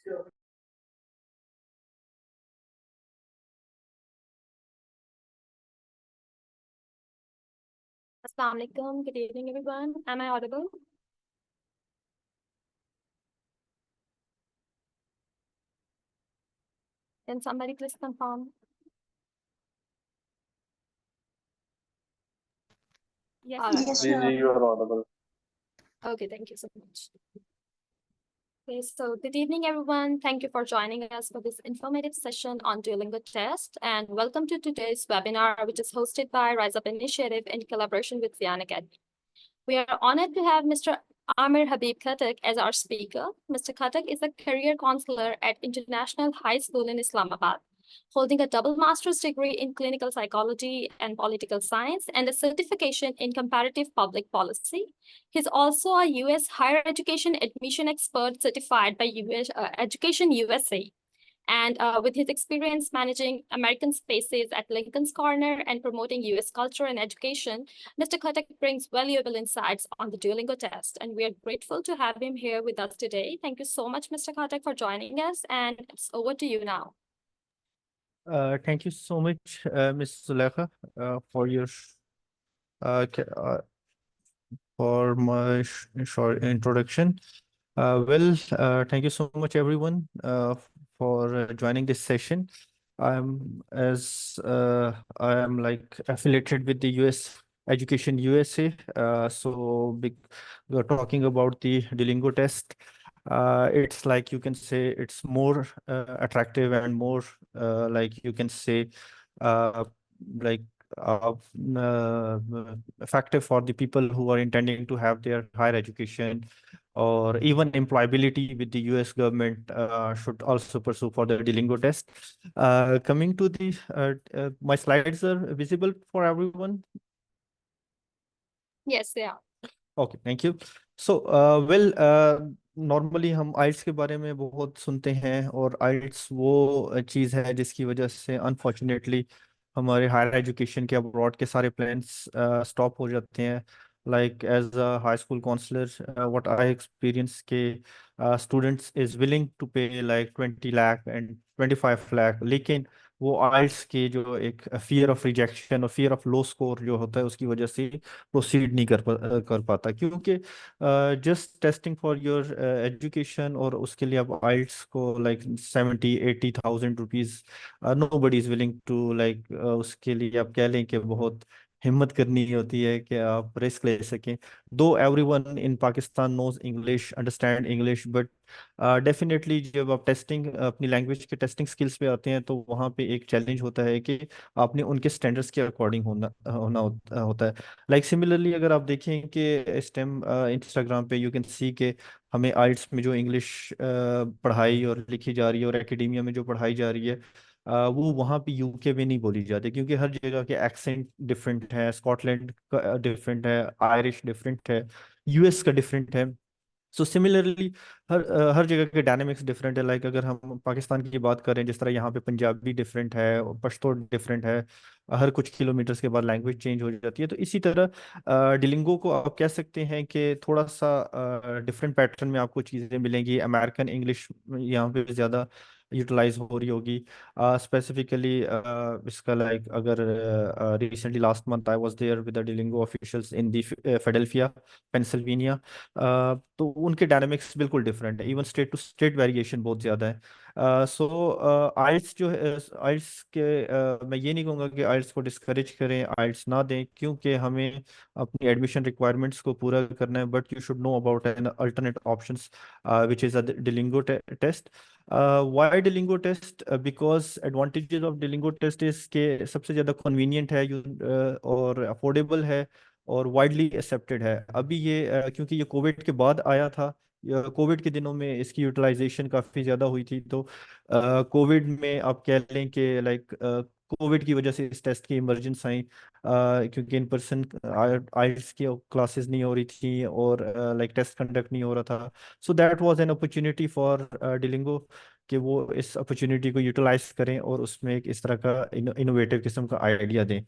Assalamu alaikum. Good evening, everyone. Am I audible? Can somebody please confirm? Yes, All ma'am. right. Yes, जी ma'am. you are audible. Okay, thank you so much. Okay, so good evening, everyone. Thank you for joining us for this informative session on Duolingo test, and welcome to today's webinar, which is hosted by Rise Up Initiative in collaboration with Zion Academy. We are honored to have Mr. Amir Habib Khattak as our speaker. Mr. Khattak is a career counselor at International High School in Islamabad, holding a double master's degree in clinical psychology and political science and a certification in comparative public policy. He's also a U.S. higher education admission expert certified by US, Education USA. And with his experience managing American spaces at Lincoln's Corner and promoting US culture and education, Mr. Khattak brings valuable insights on the Duolingo test. And we are grateful to have him here with us today. Thank you so much, Mr. Khattak, for joining us. And it's over to you now. Thank you so much, Ms. Zulekha, for your for my short introduction. Thank you so much, everyone, for joining this session. I am like affiliated with the US Education USA. We're talking about the Duolingo test. It's like you can say it's more attractive and more like you can say uh, like uh, uh, effective for the people who are intending to have their higher education or even employability with the US government should also pursue for the Duolingo test. Coming to the, my slides are visible for everyone. Yes, they are. Okay thank you so normally हम आइल्स के बारे में बहुत सुनते हैं और आइल्स वो चीज़ है जिसकी वजह से अनफॉर्चुनेटली हमारे हायर एजुकेशन के अब्रॉड के सारे प्लान्स स्टॉप हो जाते हैं like as a high school counsellor what I experience के students is willing to pay like 20 lakh and 25 lakh लेकिन वो आइल्स के जो एक फियर ऑफ रिजेक्शन और फियर ऑफ लो स्कोर जो होता है उसकी वजह से प्रोसीड नहीं कर पाता क्योंकि just testing for your education और उसके लिए आप आइल्स को like 70-80 thousand rupees nobody is willing to like उसके लिए आप कह लें कि बहुत हिम्मत करनी होती है कि आप रिस्क ले सकें though everyone in Pakistan knows English understand English but definitely जब आप टेस्टिंग अपनी लैंग्वेज के टेस्टिंग स्किल्स पे आते हैं तो वहाँ पे एक चैलेंज होता है कि आपने उनके स्टैंडर्ड्स के अकॉर्डिंग होता है लाइक सिमिलरली अगर आप देखें कि स्टेम इंस्टाग्राम पे यू कैन सी के हमें आइल्स में जो इंग्लिश पढ़ाई और लिखी जा रही है और एकेडेमिया में जो पढ़ाई जा रही है वो वहाँ पे यूके में नहीं बोली जाती क्योंकि हर जगह के एक्सेंट डिफरेंट है स्कॉटलैंड का डिफरेंट है आयरिश डिफरेंट है यूएस का डिफरेंट है सो सिमिलरली हर जगह के डायनेमिक्स डिफरेंट है लाइक अगर हम पाकिस्तान की बात करें जिस तरह यहाँ पे पंजाबी डिफरेंट है पश्तो डिफरेंट है हर कुछ किलोमीटर्स के बाद लैंग्वेज चेंज हो जाती है तो इसी तरह डिलिंगो को आप कह सकते हैं कि थोड़ा सा डिफरेंट पैटर्न में आपको चीज़ें मिलेंगी अमेरिकन इंग्लिश यहाँ पे ज़्यादा यूटिलाइज हो रही होगी स्पेसिफिकली इसका लाइक अगर recently last month I was there with the Duolingo officials in the Philadelphia Pennsylvania तो उनके डायनामिक्स बिल्कुल डिफरेंट है even state to state variation बहुत ज़्यादा है सो आइल्स जो है आइल्स के मैं ये नहीं कहूँगा कि आइल्स को डिस्करेज करें आइल्स ना दें क्योंकि हमें अपनी एडमिशन रिक्वायरमेंट्स को पूरा करना है but you should know about an alternate options which is a Duolingo test why Duolingo test because advantages of Duolingo test is के सबसे ज़्यादा कन्वीनियंट है और अफोर्डेबल है और वाइडली एक्सेप्टेड है अभी ये क्योंकि ये कोविड के बाद आया था कोविड के दिनों में इसकी यूटिलाइजेशन काफ़ी ज़्यादा हुई थी तो कोविड में आप कह लें कि लाइक कोविड की वजह से इस टेस्ट की इमरजेंस आई क्योंकि इन पर्सन आइल्स की क्लासेस नहीं हो रही थी और लाइक टेस्ट कंडक्ट नहीं हो रहा था so that was an opportunity for Duolingo कि वो इस अपॉर्चुनिटी को यूटिलाइज करें और उसमें एक इस तरह का इनोवेटिव किस्म का आइडिया दें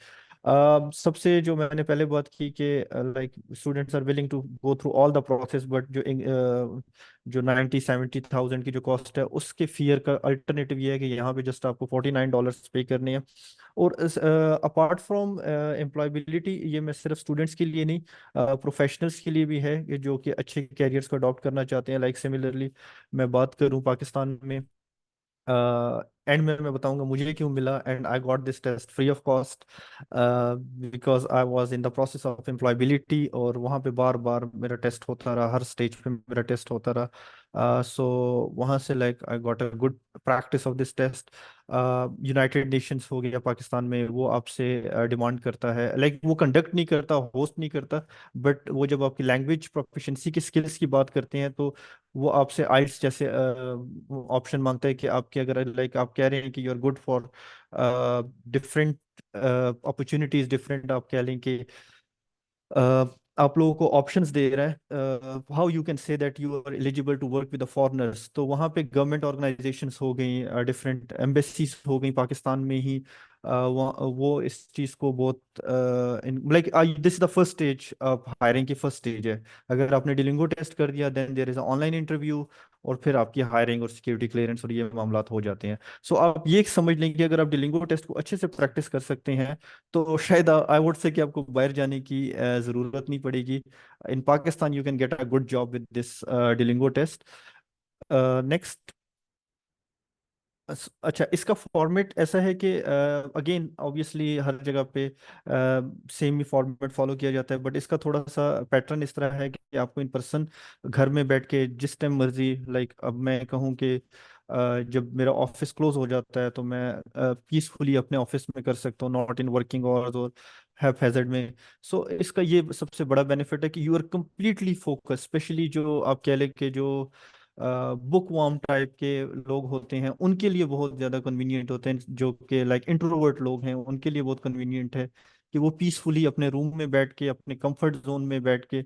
सबसे जो मैंने पहले बात की कि like students are willing to go through all the process, but जो 90-70 थाउजेंड की जो कॉस्ट है उसके फियर का अल्टरनेटिव ये है कि यहाँ पे जस्ट आपको $49 पे करने हैं। और अपार्ट फ्रॉम एम्प्लॉयबिलिटी, ये मैं सिर्फ स्टूडेंट्स के लिए नहीं, प्रोफेशनल्स के लिए भी है कि जो कि अच्छे कैरियर्स को अडॉप्ट करना चाहते हैं। लाइक सिमिलरली मैं बात करूँ पाकिस्तान में, एंड में मैं बताऊंगा मुझे क्यों मिला, and I got this test free of cost because I was in the process of employability, और वहाँ पे बार बार मेरा टेस्ट होता रहा, हर स्टेज पे मेरा टेस्ट होता रहा। सो वहाँ से like I got a good practice of this test. United Nations हो गया पाकिस्तान में, वो आपसे डिमांड करता है, लाइक वो कंडक्ट नहीं करता, होस्ट नहीं करता, बट वो जब आपकी लैंग्वेज प्रोफिशिएंसी की स्किल्स की बात करते हैं तो वो आपसे आइल्स जैसे ऑप्शन मांगता है कि आपके, अगर लाइक आप कह रहे हैं कि you are good for different opportunities, different आप कह लें कि आप लोगों को ऑप्शंस दे रहा है, how you can say that you are eligible to work with the foreigners. तो वहाँ पे गवर्नमेंट ऑर्गेनाइजेशंस हो गई, डिफरेंट एम्बेसीज हो गई पाकिस्तान में ही, वो इस चीज़ को बहुत like this is the first stage of hiring की, फर्स्ट स्टेज है। अगर आपने डिलिंगो टेस्ट कर दिया then there is online interview, और फिर आपकी हायरिंग और सिक्योरिटी क्लियरेंस और ये मामला हो जाते हैं। सो आप ये समझ लें कि अगर आप डिलिंगो टेस्ट को अच्छे से प्रैक्टिस कर सकते हैं तो शायद आई वुड से कि आपको बाहर जाने की ज़रूरत नहीं पड़ेगी। In Pakistan you can get a good job with this Duolingo test. Next, अच्छा, इसका फॉर्मेट ऐसा है कि अगेन ऑब्वियसली हर जगह पे सेम ही फॉर्मेट फॉलो किया जाता है, बट इसका थोड़ा सा पैटर्न इस तरह है कि आपको इन पर्सन घर में बैठ के जिस टाइम मर्जी, लाइक अब मैं कहूँ कि जब मेरा ऑफिस क्लोज हो जाता है तो मैं पीसफुली अपने ऑफिस में कर सकता हूँ, नॉट इन वर्किंग आवर्स और हैजर्ड में। सो इसका ये सबसे बड़ा बेनिफिट है कि you are completely focus, specially जो आप कह लें कि जो बुक वार्म टाइप के लोग होते हैं उनके लिए बहुत ज़्यादा कन्वीनियंट होते हैं, जो कि लाइक इंट्रोवर्ट लोग हैं उनके लिए बहुत कन्वीनियंट है कि वो पीसफुली अपने रूम में बैठ के, अपने कंफर्ट जोन में बैठ के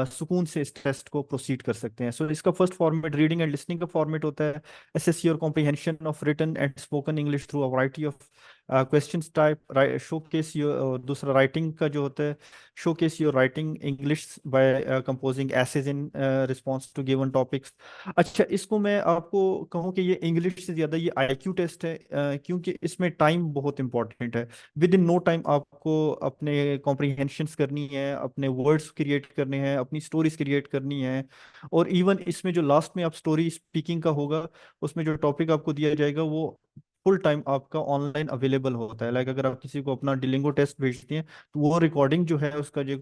सुकून से इस टेस्ट को प्रोसीड कर सकते हैं। सो इसका first format reading and listening का फॉर्मेट होता है। Assess your comprehension of written and spoken English through a variety of questions type, showcase your, दूसरा राइटिंग का जो होता है, showcase your writing English by composing essays in response to given topics. अच्छा, इसको मैं आपको कहूँ कि ये इंग्लिश से ज़्यादा ये आईक्यू टेस्ट है, क्योंकि इसमें टाइम बहुत इंपॉर्टेंट है। विद इन नो टाइम आपको अपने कॉम्प्रिहेंशंस करनी है, अपने वर्ड्स क्रिएट करने हैं, अपनी स्टोरीज क्रिएट करनी है। और इवन इसमें जो लास्ट में आप स्टोरी स्पीकिंग का होगा, उसमें जो टॉपिक आपको दिया जाएगा वो फुल टाइम आपका ऑनलाइन अवेलेबल होता है। लाइक अगर आप किसी को अपना डिलिंगो टेस्ट भेजते हैं तो वो रिकॉर्डिंग जो है उसका जो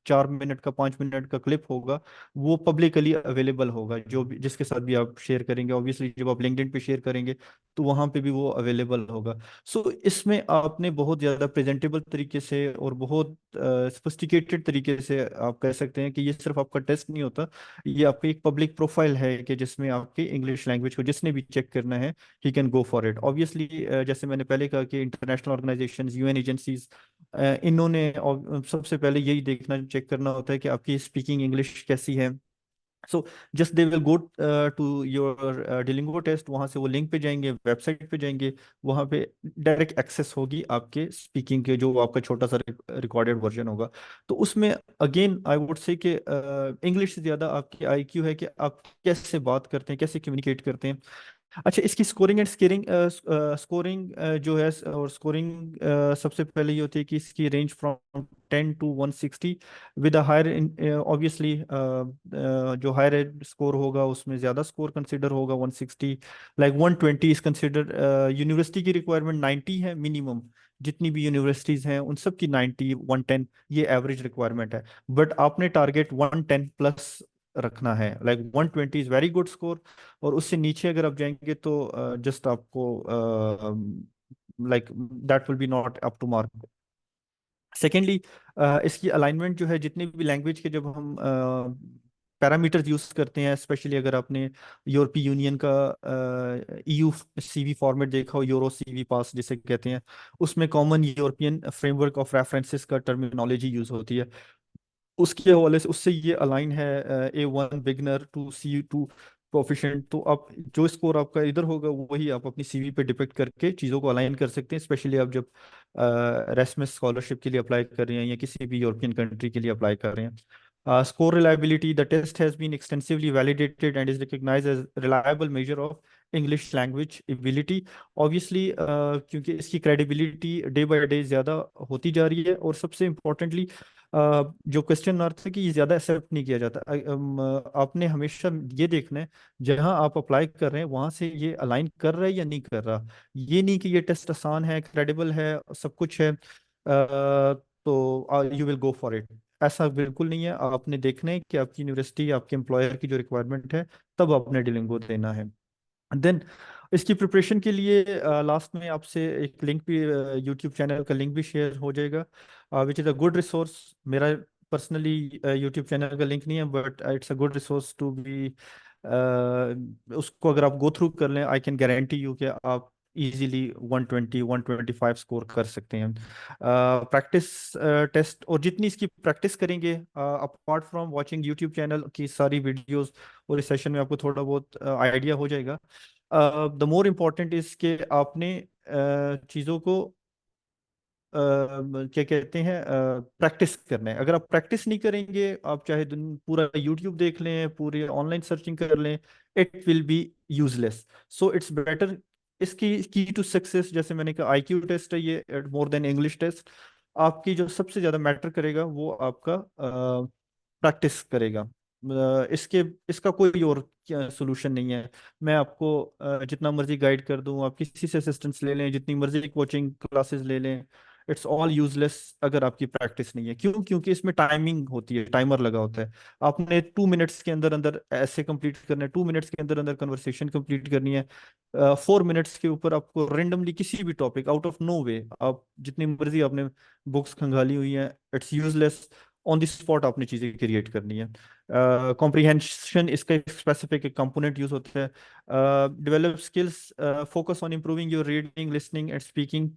4 मिनट का 5 मिनट का क्लिप होगा वो पब्लिकली अवेलेबल होगा, जो भी जिसके साथ भी आप शेयर करेंगे, ऑब्वियसली जब आप लिंक्डइन पे शेयर करेंगे तो वहाँ पे भी वो अवेलेबल होगा। सो इसमें आपने बहुत ज़्यादा प्रेजेंटेबल तरीके से और बहुत सोफिस्टिकेटेड तरीके से आप कह सकते हैं कि ये सिर्फ आपका टेस्ट नहीं होता, ये आपकी एक पब्लिक प्रोफाइल है कि जिसमें आपकी इंग्लिश लैंग्वेज को जिसने भी चेक करना है he can go for it. Obviously जैसे मैंने पहले कहा कि इंटरनेशनल ऑर्गेनाइजेशंस, यूएन एजेंसीज, इन्होंने सबसे पहले यही देखना चेक करना होता है कि आपकी स्पीकिंग इंग्लिश कैसी है। So just they will go to your Duolingo test, वहाँ से वो लिंक पे जाएंगे, वेबसाइट पे जाएंगे, वहाँ पे डायरेक्ट एक्सेस होगी आपके स्पीकिंग के, जो आपका छोटा सा रिकॉर्डेड वर्जन होगा। तो उसमें अगेन आई वुड से कि इंग्लिश से ज़्यादा आपकी आईक्यू है कि आप कैसे बात करते हैं, कैसे कम्युनिकेट करते हैं। अच्छा, इसकी स्कोरिंग एंड स्केरिंग, स्कोरिंग जो है, और स्कोरिंग सबसे पहले ये होती है कि इसकी range from 10 to 160, with a higher, obviously जो हायर स्कोर होगा उसमें ज़्यादा स्कोर कंसिडर होगा 160। लाइक 120 इज कंसिडर, यूनिवर्सिटी की रिक्वायरमेंट 90 है मिनिमम, जितनी भी यूनिवर्सिटीज़ हैं उन सब की 90 110 ये एवरेज रिक्वायरमेंट है। बट आपने टारगेट 110 प्लस रखना है, like 120 is very good score, और उससे नीचे अगर आप जाएंगे तो जस्ट आपको like that will be not up to mark. Secondly, इसकी अलाइनमेंट जो है, जितने भी लैंग्वेज के जब हम पैरामीटर्स यूज करते हैं, स्पेशली अगर आपने यूरोपीय यूनियन का ईयू सीवी फॉर्मेट देखा हो, यूरो सीवी पास जिसे कहते हैं, उसमें common European framework of references का टर्मिनोलॉजी यूज होती है। उसके हवाले से उससे ये अलाइन है, A1 beginner to C2 coefficient, तो आप जो स्कोर आपका इधर होगा वही आप अपनी सीवी पे डिपेक्ट करके चीज़ों को अलाइन कर सकते हैं, स्पेशली आप जब एरास्मस स्कॉलरशिप के लिए अप्लाई कर रहे हैं या किसी भी यूरोपियन कंट्री के लिए अप्लाई कर रहे हैं. Score reliability: the test has been extensively validated and is recognized as reliable measure of English language ability. Obviously, क्योंकि इसकी credibility डे बाय डे ज़्यादा होती जा रही है, और सबसे इम्पोर्टेंटली जो क्वेश्चन अर्थ है कि ये ज़्यादा एक्सेप्ट नहीं किया जाता. आपने हमेशा ये देखना है जहां आप अप्लाई कर रहे हैं वहां से ये अलाइन कर रहा है या नहीं कर रहा. ये नहीं कि ये टेस्ट आसान है, क्रेडिबल है, सब कुछ है, तो you will go for it. ऐसा बिल्कुल नहीं है. आपने देखना है कि आपकी यूनिवर्सिटी, आपके एम्प्लॉयर की जो रिक्वायरमेंट है, तब आपने डिलिंगो देना है. देन इसकी प्रिपरेशन के लिए लास्ट में आपसे एक लिंक भी, यूट्यूब चैनल का लिंक भी शेयर हो जाएगा, which is a good resource. मेरा पर्सनली यूट्यूब चैनल का लिंक नहीं है, but it's a good resource to be. उसको अगर आप गो थ्रू कर लें, आई कैन गारंटी यू कि आप इजीली 120 125 स्कोर कर सकते हैं. प्रैक्टिस टेस्ट, और जितनी इसकी प्रैक्टिस करेंगे, apart from watching YouTube channel की सारी वीडियोस, और इस सेशन में आपको थोड़ा बहुत आइडिया हो जाएगा. द मोर इम्पोर्टेंट इज कि आपने चीज़ों को क्या कहते हैं, प्रैक्टिस करना है. अगर आप प्रैक्टिस नहीं करेंगे, आप चाहे पूरा यूट्यूब देख लें, पूरी ऑनलाइन सर्चिंग कर लें, it will B useless. So it's better. इसकी की टू सक्सेस, जैसे मैंने कहा, आईक्यू टेस्ट है ये, मोर देन इंग्लिश टेस्ट. आपकी जो सबसे ज़्यादा मैटर करेगा वो आपका प्रैक्टिस करेगा. इसके इसका कोई और सोल्यूशन नहीं है. मैं आपको जितना मर्जी गाइड कर दूं, आप किसी से असिस्टेंस ले लें, जितनी मर्जी कोचिंग क्लासेस ले लें, इट्स ऑल यूजलेस अगर आपकी प्रैक्टिस नहीं है. क्यों? क्योंकि इसमें टाइमिंग होती है, टाइमर लगा होता है. आपने 2 मिनट्स के अंदर अंदर ऐसे कंप्लीट करना है, 2 मिनट्स के अंदर अंदर कन्वर्सेशन कंप्लीट करनी है. 4 मिनट्स के ऊपर आपको रेंडमली किसी भी टॉपिक, आउट ऑफ नो वे, आप जितनी मर्जी आपने बुक्स खंगाली हुई हैं, it's useless. On the spot आपने चीज़ें क्रिएट करनी है. कॉम्प्रिहेंशन इसका एक स्पेसिफिक कंपोनेंट यूज होता है. Develop skills, focus on improving your reading, listening and speaking,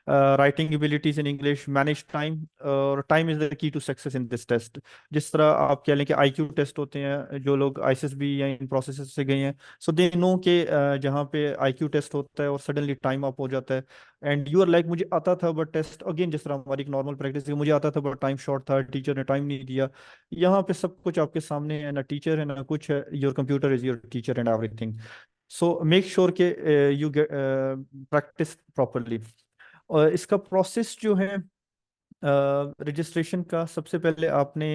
writing abilities in English, manage time, और time is the key to success in this test. जिस तरह आप कह लें कि आईक्यू टेस्ट होते हैं, जो लोग आईएसएसबी या इन प्रोसेस से गए हैं, सो दे नो कि जहाँ पे आईक्यू टेस्ट होता है और सडनली टाइम अप हो जाता है, एंड यू आर लाइक, मुझे आता था बट टेस्ट अगेन, जिस तरह हमारी एक नॉर्मल प्रैक्टिस है, मुझे आता था बट टाइम शॉर्ट था, टीचर ने टाइम नहीं दिया. यहाँ पे सब कुछ आपके सामने है, ना टीचर है ना कुछ है. Your computer is your teacher and everything. So make sure के यू गेट प्रैक्टिस प्रॉपरली. और इसका प्रोसेस जो है रजिस्ट्रेशन का, सबसे पहले आपने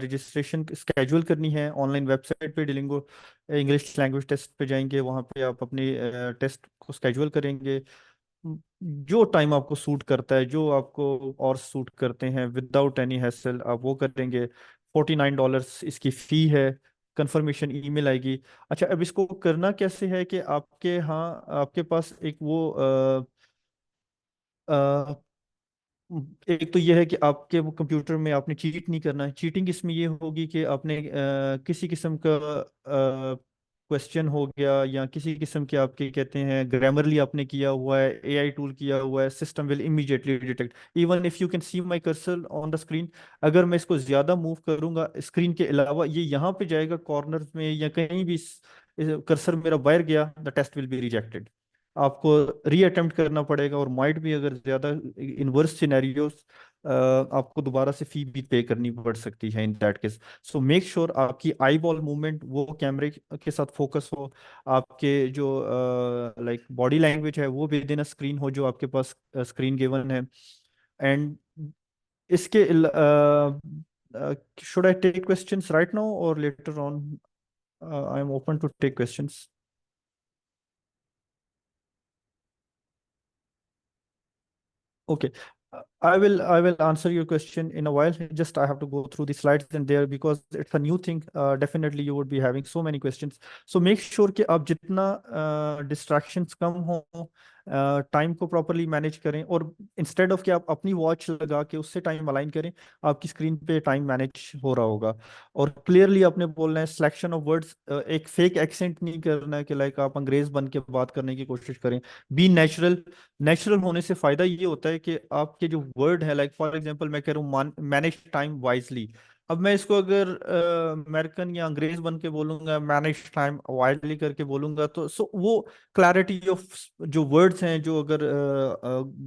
रजिस्ट्रेशन स्केड्यूल करनी है ऑनलाइन वेबसाइट पे. डिलिंगो इंग्लिश लैंग्वेज टेस्ट पे जाएंगे, वहाँ पे आप अपने टेस्ट को स्केड्यूल करेंगे. जो टाइम आपको सूट करता है, जो आपको और सूट करते हैं, विदाउट एनी हैसल आप वो करेंगे. $49 इसकी फ़ी है. कंफर्मेशन ईमेल आएगी. अच्छा, अब इसको करना कैसे है कि आपके यहाँ आपके पास एक वो एक तो यह है कि आपके वो कंप्यूटर में आपने चीट नहीं करना है. चीटिंग इसमें ये होगी कि आपने किसी किस्म का क्वेश्चन हो गया, या किसी किस्म के आपके कहते हैं ग्रामरली आपने किया हुआ है, एआई टूल किया हुआ है, system will immediately detect. Even if you can see my cursor on the screen, अगर मैं इसको ज्यादा मूव करूंगा स्क्रीन के अलावा, ये यहाँ पे जाएगा कॉर्नर में या कहीं भी, कर्सर मेरा बाहर गया, the test will be rejected. आपको रीअटेम्प्ट करना पड़ेगा, और माइट भी अगर ज्यादा इनवर्स सिनेरियोस आपको दोबारा से फी भी पे करनी पड़ सकती है in that case. So make sure आपकी आई बॉल मूवमेंट वो कैमरे के साथ फोकस हो, आपके जो लाइक बॉडी लैंग्वेज है वो विद इन अ स्क्रीन हो, जो आपके पास स्क्रीन गिवन है. एंड इसके should I take questions right now और later on? I am open to take questions. Okay. I will answer your question in a while. Just I have to go through the slides and there, because it's a new thing. Definitely you would be having so many questions. So make sure कि आप जितना distractions कम हो, time को properly manage करें, और instead of कि आप अपनी वॉच लगा के उससे टाइम अलाइन करें, आपकी स्क्रीन पे टाइम मैनेज हो रहा होगा. और क्लियरली आपने बोलना है, सिलेक्शन ऑफ वर्ड्स, एक फेक एक्सेंट नहीं करना है कि लाइक आप अंग्रेज बन के बात करने की कोशिश करें. B natural. नेचुरल होने से फायदा ये होता है कि आपके जो वर्ड है, लाइक फॉर एग्जांपल मैं कह रहा हूँ मैनेज टाइम वाइजली, अब मैं इसको अगर अमेरिकन या अंग्रेज बन के बोलूंगा, मैनेज टाइम वाइडली करके बोलूंगा, तो सो वो क्लैरिटी ऑफ जो वर्ड्स हैं, जो अगर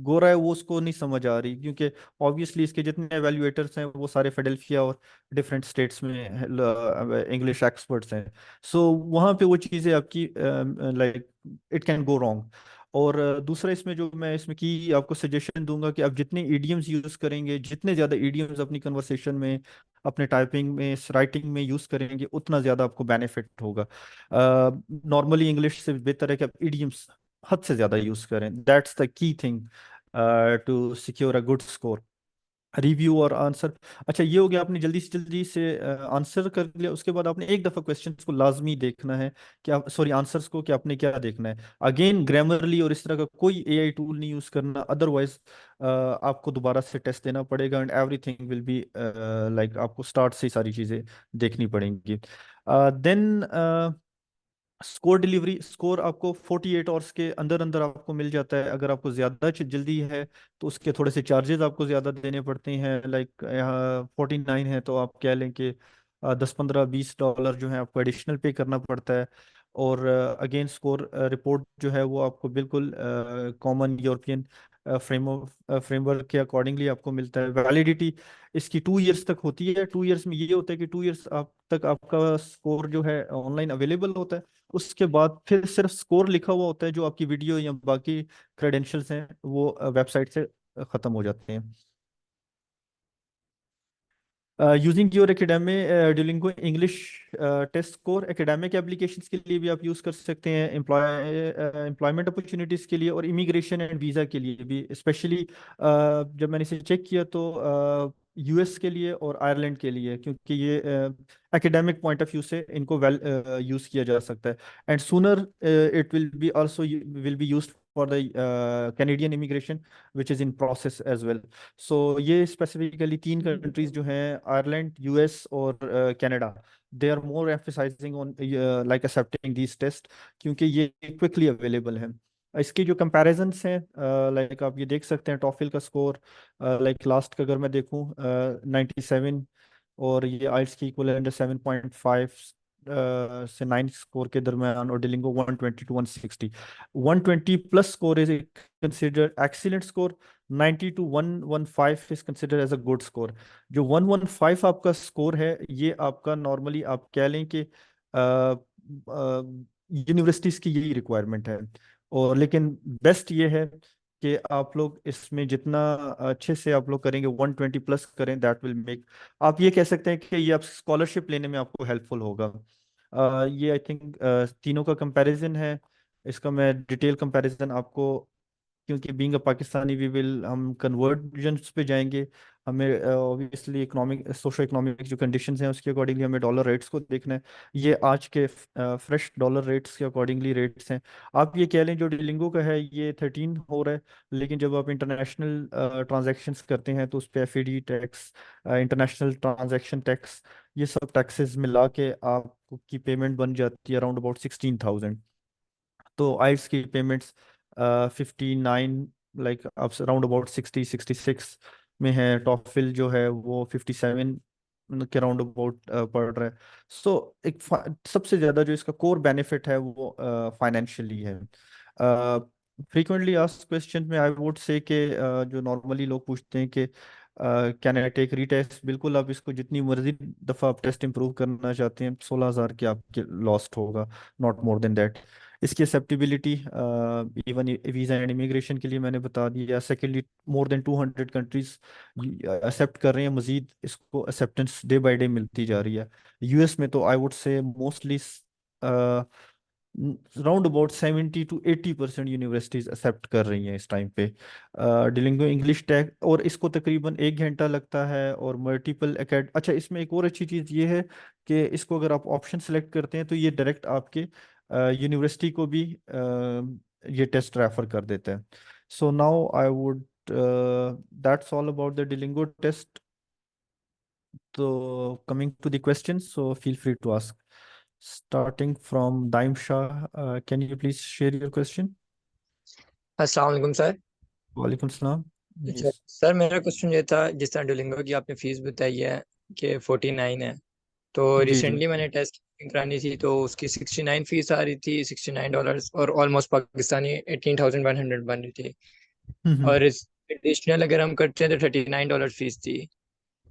गोरा है वो उसको नहीं समझ आ रही, क्योंकि ऑब्वियसली इसके जितने एवेल्युएटर्स हैं वो सारे फिडेल्फिया और डिफरेंट स्टेट्स में इंग्लिश एक्सपर्ट्स हैं। सो वहाँ पे वो चीज़ें आपकी like it can go wrong. और दूसरा इसमें जो मैं इसमें की आपको सजेशन दूंगा कि आप जितने ईडियम्स यूज करेंगे, जितने ज़्यादा ईडियम्स अपनी कन्वर्सेशन में, अपने टाइपिंग में, राइटिंग में यूज करेंगे, उतना ज़्यादा आपको बेनिफिट होगा। नॉर्मली इंग्लिश से बेहतर है कि आप इडियम्स हद से ज़्यादा यूज करें। That's the key thing to secure a good score. Review और आंसर, अच्छा ये हो गया, आपने जल्दी से आंसर कर लिया, उसके बाद आपने एक दफ़ा क्वेश्चंस को लाजमी देखना है कि आप, सॉरी आंसर्स को, कि आपने क्या देखना है। अगेन ग्रामरली और इस तरह का कोई एआई टूल नहीं यूज़ करना, अदरवाइज आपको दोबारा से टेस्ट देना पड़ेगा, and everything will be like आपको स्टार्ट से ही सारी चीज़ें देखनी पड़ेंगी। देन स्कोर डिलीवरी, स्कोर आपको 48 आवर्स के अंदर अंदर आपको मिल जाता है। अगर आपको ज़्यादा जल्दी है तो उसके थोड़े से चार्जेस आपको ज़्यादा देने पड़ते हैं, लाइक यहाँ 49 है तो आप कह लें कि 10 15 20 डॉलर जो है आपको एडिशनल पे करना पड़ता है। और अगेन स्कोर रिपोर्ट जो है वो आपको बिल्कुल कॉमन यूरोपियन फ्रेमवर्क के अकॉर्डिंगली आपको मिलता है। वैलिडिटी इसकी 2 इयर्स तक होती है। 2 इयर्स में ये होता है कि 2 इयर्स आप तक आपका स्कोर जो है ऑनलाइन अवेलेबल होता है। उसके बाद फिर सिर्फ स्कोर लिखा हुआ होता है, जो आपकी वीडियो या बाकी क्रेडेंशियल्स हैं वो वेबसाइट से खत्म हो जाते हैं। Using your academic Duolingo English test score academic applications के लिए भी आप यूज़ कर सकते हैं, एम्प्लॉयमेंट अपॉर्चुनिटीज़ के लिए और इमिग्रेशन एंड वीज़ा के लिए भी। स्पेशली जब मैंने इसे चेक किया तो यूएस के लिए और आयरलैंड के लिए, क्योंकि ये एकेडमिक पॉइंट ऑफ व्यू से इनको वेल यूज़ किया जा सकता है। And sooner it will be also will be used for the Canadian immigration which is in process as well. So ये स्पेसिफिकली 3 कंट्रीज जो हैं, आयरलैंड, यूएस और Canada, they are more emphasising on like accepting these test, क्योंकि ये quickly available हैं। इसकी जो comparisons हैं, लाइक आप ये देख सकते हैं टॉफिल का स्कोर, लाइक लास्ट का अगर मैं देखूं 97, और ये आइल्स की इक्वलेंट 7.5 से 9 स्कोर के दरमियान, और Duolingo 120 to 160। 120 plus score is considered excellent score. 90 to 115 is considered as a good score. जो 115 आपका स्कोर है, ये आपका नॉर्मली आप कह लें कि यूनिवर्सिटीज़ की यही रिक्वायरमेंट है। और लेकिन बेस्ट ये है कि आप लोग इसमें जितना अच्छे से आप लोग करेंगे, 120 प्लस करें, दैट विल मेक, आप ये कह सकते हैं कि ये आप स्कॉलरशिप लेने में आपको हेल्पफुल होगा। ये आई थिंक तीनों का कंपैरिजन है। इसका मैं डिटेल कंपैरिजन आपको, क्योंकि being a Pakistani we will, हम कन्वर्जन्स पे जाएंगे। हमें ऑब्वियसली इकोनॉमिक सोशो इकोनॉमिक जो कंडीशंस हैं उसके अकॉर्डिंगली हमें डॉलर रेट्स को देखना है। ये आज के फ्रेश डॉलर रेट्स के अकॉर्डिंगली रेट्स हैं। आप ये कह लें जो डिलिंगो का है ये 13 हो रहा है, लेकिन जब आप इंटरनेशनल ट्रांजैक्शंस करते हैं तो उस पर FED tax, international transaction tax, ये सब टैक्सेस मिला के आपकी पेमेंट बन जाती है अराउंड अबाउट 16,000। तो आइल्स की पेमेंट्स 59, लाइक अब अराउंड अबाउट 60 66 में है। टॉफिल जो है वो 57 के राउंड अबाउट पड़ रहा है। सो एक सबसे ज़्यादा जो इसका कोर बेनिफिट है वो फाइनेंशियली है। फ्रीक्वेंटली आस्क्ड क्वेश्चन में आई वुड से कि जो नॉर्मली लोग पूछते हैं कि कैन आई टेक रीटेस्ट, बिल्कुल आप इसको जितनी मर्जी दफ़ा आप टेस्ट इंप्रूव करना चाहते हैं, 16,000 के आपके लॉस्ट होगा, नॉट मोर देन दैट। इसकी acceptability even visa and immigration के लिए मैंने बता दिया। Secondly, more than 200 countries accept कर रहे हैं, मजीद इसको एक्सेप्टेंस डे बाई डे मिलती जा रही है। यूएस में तो I would say mostly round about 70 to 80% universities accept कर रही हैं इस टाइम पे डिलिंगो इंग्लिश टैग, और इसको तकरीबन 1 घंटा लगता है। और मल्टीपल एकेड, अच्छा इसमें एक और अच्छी चीज़ ये है कि इसको अगर आप ऑप्शन सेलेक्ट करते हैं तो ये डायरेक्ट आपके यूनिवर्सिटी को भी ये टेस्ट रेफर कर देते हैं। So now I would, that's all about the Duolingo test. तो coming to the question, so feel free to ask, starting from Daim Shah. Can you please share your question? अस्सलाम वालेकुम sir. वालेकुम सलाम। अच्छा Yes. Sir, मेरा क्वेश्चन ये था, जिस तरह डुओलिंगो की आपने फीस बताई है, कि 49 है। तो जी जी। रिसेंटली मैंने टेस्ट करानी थी, तो उसकी 69 फीस आ रही थी, $69, और ऑलमोस्ट पाकिस्तानी 18,100 बन रही थी। हम्म। और इस एडिशनल अगर हम करते हैं तो $39 फीस थी।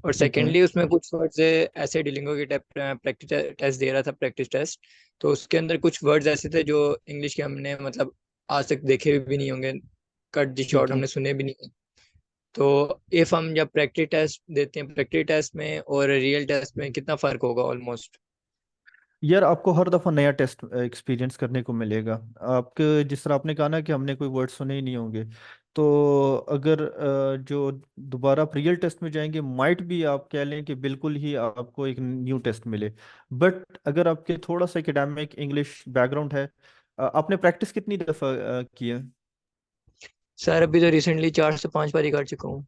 और ठीक है। सेकेंडली उसमें कुछ वर्ड्स ऐसे डिलिंगो की प्रैक्टिस टेस्ट दे रहा था, प्रैक्टिस टेस्ट। तो उसके अंदर कुछ वर्ड्स ऐसे थे जो इंग्लिश के हमने मतलब आज तक देखे भी नहीं होंगे, कट दी शॉर्ट ठीक है। हमने सुने भी नहीं। तो इफ हम जब प्रैक्टिस टेस्ट देते हैं, प्रैक्टिस टेस्ट में और रियल टेस्ट में कितना फर्क होगा ऑलमोस्ट? यार आपको हर दफ़ा नया टेस्ट एक्सपीरियंस करने को मिलेगा। आपके जिस तरह आपने कहा ना कि हमने कोई वर्ड सुने ही नहीं होंगे, तो अगर जो दोबारा आप रियल टेस्ट में जाएंगे, माइट भी आप कह लें कि बिल्कुल ही आपको एक न्यू टेस्ट मिले। बट अगर आपके थोड़ा सा एकेडमिक इंग्लिश बैकग्राउंड है, आपने प्रैक्टिस कितनी दफ़ा की है? सर अभी तो रिसेंटली 4 से 5 बार ही कर चुका हूँ।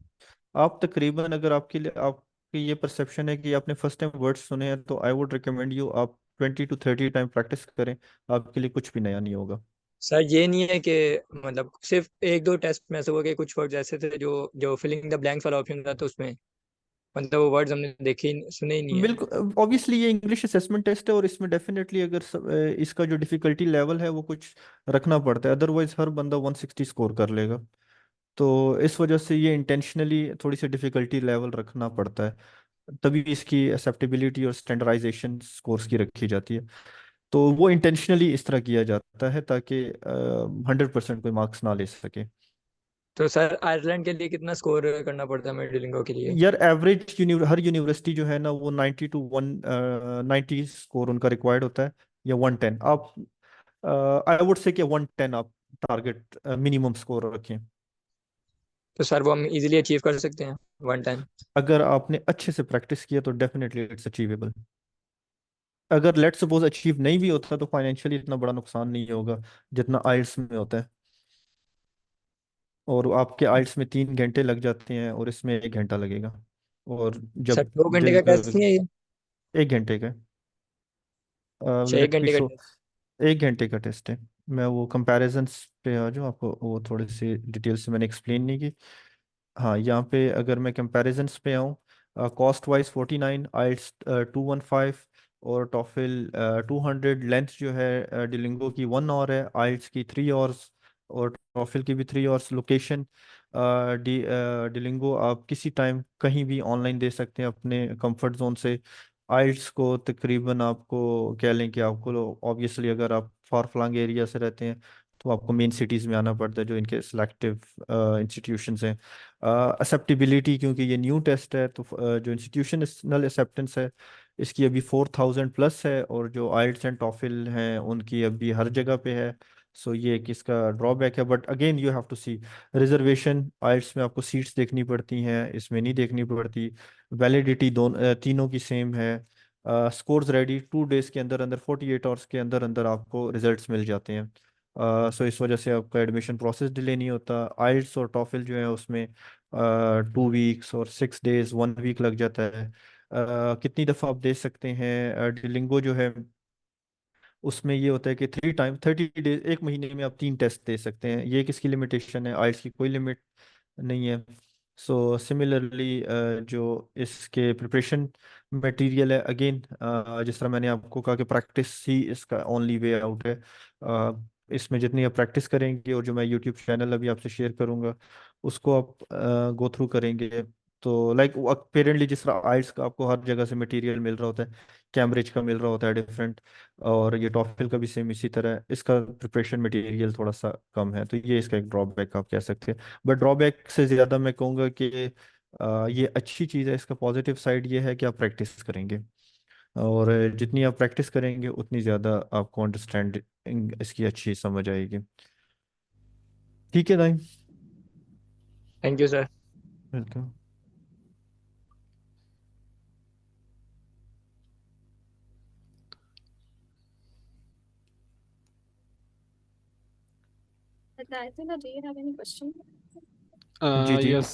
आप तकरीबन, अगर आपके लिए आपकी ये परसेप्शन है कि आपने फर्स्ट टाइम वर्ड्स सुने हैं, तो आई वुड रिकमेंड यू आप 20 to 30 टाइम प्रैक्टिस करें। आपके लिए कुछ भी नया नहीं होगा। सर ये नहीं है कि मतलब सिर्फ एक दो टेस्ट में ऐसा हुआ कि कुछ वर्ड्स ऐसे थे जो जो फिलिंग द ब्लैंक्स वाला ऑप्शन था, तो उसमें मतलब वो वर्ड्स हमने देखे ही सुने ही नहीं है। बिल्कुल, ऑब्वियसली ये इंग्लिश असेसमेंट टेस्ट है, और इसमें डेफिनेटली अगर इसका जो डिफिकल्टी लेवल है वो कुछ रखना पड़ता है, अदरवाइज हर बंदा 160 स्कोर कर लेगा। तो इस वजह से ये इंटेंशनली थोड़ी सी डिफिकल्टी लेवल रखना पड़ता है, तभी इसकी एक्सेप्टेबिलिटी और स्टैंडर्डाइजेशन स्कोर्स की रखी जाती है। तो वो इंटेंशनली इस तरह किया जाता है ताकि 100% कोई मार्क्स ना ले सके। तो सर आयरलैंड के लिए कितना स्कोर करना पड़ता है मेरे डिलिंगो के लिए? यार एवरेज हर यूनिवर्सिटी जो है ना, वो 90 to 190 स्कोर उनका रिक्वायर्ड होता है, या 110। आप आई वुड से कि 110 आप टारगेट मिनिमम स्कोर रखें। तो सर वो हम इजीली अचीव कर सकते हैं 110? अगर आपने अच्छे से प्रैक्टिस किया तो डेफिनेटली इट्स अचीवेबल। अगर लेट सपोज अचीव नहीं भी होता तो फाइनेंशियली इतना बड़ा नुकसान नहीं होगा जितना आइल्स में होता है। और आपके आइल्स में 3 घंटे लग जाते हैं और इसमें 1 घंटा लगेगा। और सर जब 2 घंटे दिल का का टेस्ट नहीं है ये? 1 घंटे का, अच्छा, एक लेट मी घंटे का शो। टेस्ट? 1 घंटे का टेस्ट है। मैं वो कंपैरिजन्स पे आ जाऊँ, आपको वो थोड़ी सी डिटेल से मैंने एक्सप्लेन नहीं की। हाँ, यहाँ पे अगर मैं कंपैरिजन्स पे आऊँ, कॉस्ट वाइज 49, आइल्स 215, और टॉफिल 200। लेंथ जो है डिलिंगो की 1 आवर है, आइल्स की 3 आवर्स, और टॉफिल की भी 3 आवर्स। लोकेशन डिलिंगो आप किसी टाइम कहीं भी ऑनलाइन दे सकते हैं अपने कंफर्ट जोन से। आइल्स को तकरीबन आपको कह लें कि आपको, ऑब्वियसली अगर आप फार फ्लंग एरिया से रहते हैं तो आपको मेन सिटीज़ में आना पड़ता है जो इनके सिलेक्टिव इंस्टीट्यूशंस हैं। एक्सेप्टेबिलिटी, क्योंकि ये न्यू टेस्ट है, तो जो इंस्टीट्यूशनल एक्सेप्टेंस है इसकी अभी 4000 प्लस है, और जो आइल्स एंड टॉफिल हैं उनकी अभी हर जगह पे है। सो ये एक इसका ड्रॉबैक है, but again you have to see reservation. Aisles में आपको सीट्स देखनी पड़ती हैं, इसमें नहीं देखनी पड़ती। वैलिडिटी तीनों की सेम है। स्कोर्स रेडी 2 डेज के अंदर अंदर, 48 आवर्स के अंदर अंदर आपको रिजल्ट्स मिल जाते हैं। सो इस वजह से आपका एडमिशन प्रोसेस डिले नहीं होता। आइल्स और टॉफिल जो है उसमें 2 वीक्स और 6 डेज, 1 वीक लग जाता है। कितनी दफ़ा आप दे सकते हैं? डिलिंगो जो है उसमें ये होता है कि 30 डेज, 1 महीने में आप 3 टेस्ट दे सकते हैं। ये किसकी लिमिटेशन है? आइल्स की कोई लिमिट नहीं है। सो सिमिलरली जो इसके प्रिपरेशन मटेरियल है, अगेन जिस तरह मैंने आपको कहा कि प्रैक्टिस ही इसका ओनली वे आउट है। इसमें जितनी आप प्रैक्टिस करेंगे, और जो मैं यूट्यूब चैनल अभी आपसे शेयर करूंगा उसको आप गो थ्रू करेंगे, तो लाइक अपेरेंटली जिस तरह आइल्स का आपको हर जगह से मटेरियल मिल रहा होता है, कैम्ब्रिज का मिल रहा होता है डिफरेंट, और ये टॉफिल का भी सेम इसी तरह है, इसका प्रिपरेशन मटेरियल थोड़ा सा कम है, तो ये इसका एक ड्रॉबैक आप कह सकते हैं। बट ड्रॉबैक से ज़्यादा मैं कहूँगा कि ये अच्छी चीज़ है। इसका पॉजिटिव साइड ये है कि आप प्रैक्टिस करेंगे, और जितनी आप प्रैक्टिस करेंगे उतनी ज़्यादा आपको अंडरस्टैंडिंग इसकी अच्छी समझ आएगी। ठीक है दाई। Thank you sir. Welcome. Aditya, do you have any question? जी जी। यस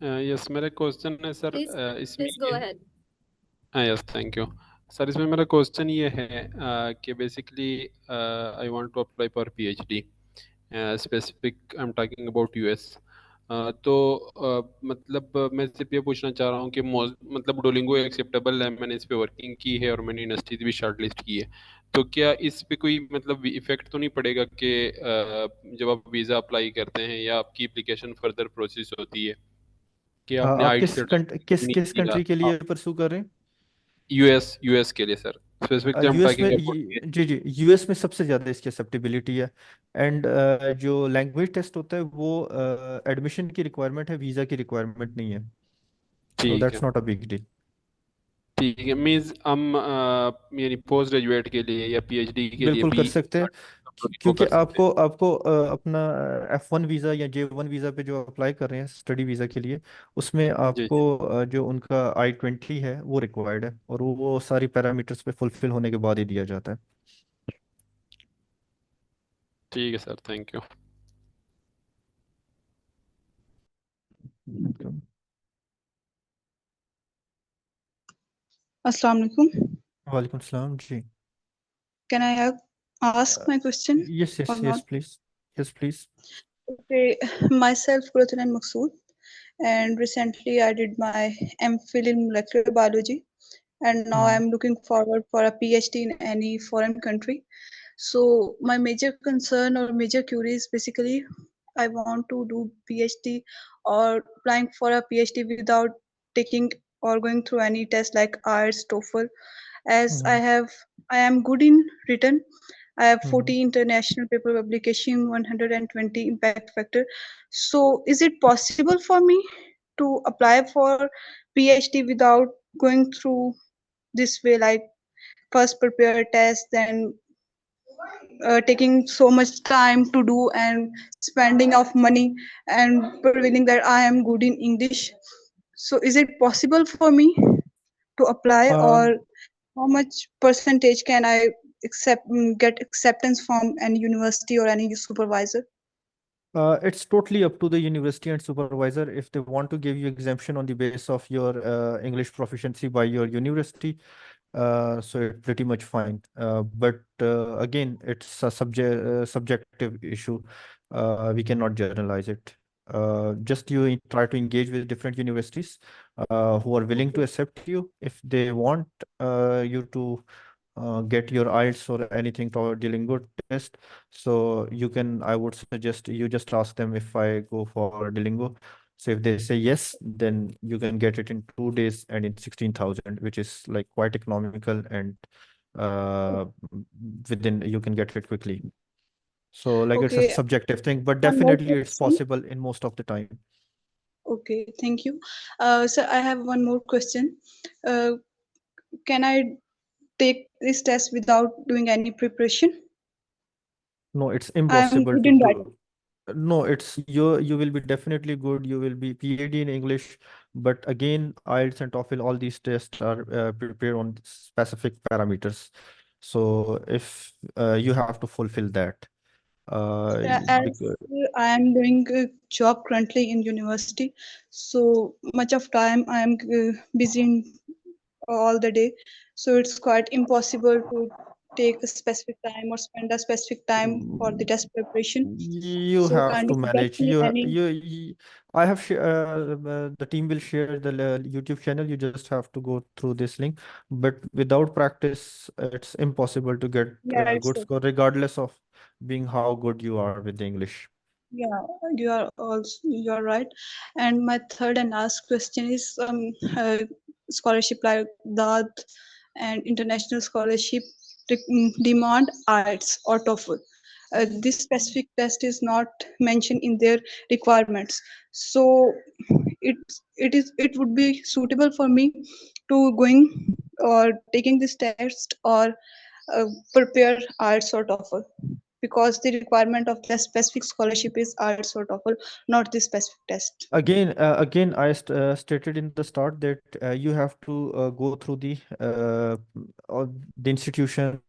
यस, मेरा क्वेश्चन है सर Please, इसमें please go ये। ahead. Yes, thank you sir. इसमें मेरा क्वेश्चन ये है कि basically I want to apply for PhD, specific I am talking about US. तो मतलब मैं सिर्फ ये पूछना चाह रहा हूँ कि मतलब डोलिंगो एक्सेप्टेबल है, मैंने इस पे वर्किंग की है और मैंने यूनिवर्सिटी भी शॉर्टलिस्ट की है। तो क्या इस पे कोई मतलब इफेक्ट तो नहीं पड़ेगा कि जब आप वीज़ा अप्लाई करते हैं या आपकी एप्लीकेशन फर्दर प्रोसेस होती है कि आपने आप आइट किस सर्टिफिकेट नहीं किस किया? कंट्री के लिए परसू कर रहे हैं? यूएस के लिए सर, स्पेसिफिकली हम यूएस में टॉकिंग अबाउट। जी जी, यूएस में सबसे ज़्यादा इसकी एक्सेप्टेबिलिटी है। एंड जो लैंग्वेज टेस्ट होता है वो एडमिशन की रिक्वायरमेंट है, वीज़ा की रिक्वायरमेंट नहीं है। सो ठीक है। That's not a big deal. ठीक है, मीन्स हम यानी पोस्ट ग्रेजुएट के लिए या पीएचडी के लिए बिल्कुल कर भी सकते हैं, वो क्योंकि कर सकते हैं। आपको आपको अपना F1 वीज़ा या J1 वीज़ा पे जो अप्लाई कर रहे हैं स्टडी वीज़ा के लिए, उसमें जी आपको जी। जो उनका I-20 है वो रिक्वायर्ड है, और वो सारी पैरामीटर्स पे फुलफिल होने के बाद ही दिया जाता है। ठीक है sir, thank you. Welcome. Assalamu alaikum. वालेकुम सलाम जी। Can I ask my question yes or yes not? Yes please, yes please. Okay, myself, Gulatan Maksud, and recently I did my MPhil in molecular biology, and now I'm looking forward for a PhD in any foreign country. So my major concern or major query is basically I want to do PhD or applying for a PhD without taking or going through any test like IELTS, TOEFL, as I am good in written. I have 40 international paper publication, 120 impact factor. So is it possible for me to apply for PhD without going through this way, like first prepare a test, then taking so much time to do and spending of money and prevailing that I am good in English? So is it possible for me to apply, or how much percentage can I get acceptance from any university or any supervisor? It's totally up to the university and supervisor if they want to give you exemption on the basis of your English proficiency by your university. So it's pretty much fine. But again, it's a subjective issue. We cannot generalize it. Just you try to engage with different universities who are willing to accept you. If they want you to get your IELTS or anything toward Duolingo test, so you can, I would suggest you just ask them if I go for Duolingo. So if they say yes, then you can get it in 2 days and in 16,000, which is like quite economical, and uh, within you can get it quickly. So like it's a Okay, subjective thing, but one more definitely it's question. possible in most of the time. Okay, thank you. So I have one more question. Can I take this test without doing any preparation? No, it's I'm impossible good to in writing. do. No, it's you will be definitely good. You will be PhD in English, but again, IELTS and TOEFL, all these tests are prepared on specific parameters. So if you have to fulfill that, As because I am doing a job currently in university, so much of time I am busy in all the day. So it's quite impossible to take a specific time or spend a specific time for the test preparation. you So have kindly to suggest manage. me any. I have the team will share the YouTube channel. You just have to go through this link. But without practice, it's impossible to get Yeah, a it's good score, regardless of being how good you are with English. yeah, you are right. And my third and last question is scholarship like that and international scholarship demand IELTS or TOEFL. This specific test is not mentioned in their requirements. So it would be suitable for me to going or taking this test or prepare IELTS or TOEFL, because the requirement of the specific scholarship is IELTS or TOEFL, not the specific test. Again, I stated in the start that you have to go through the institution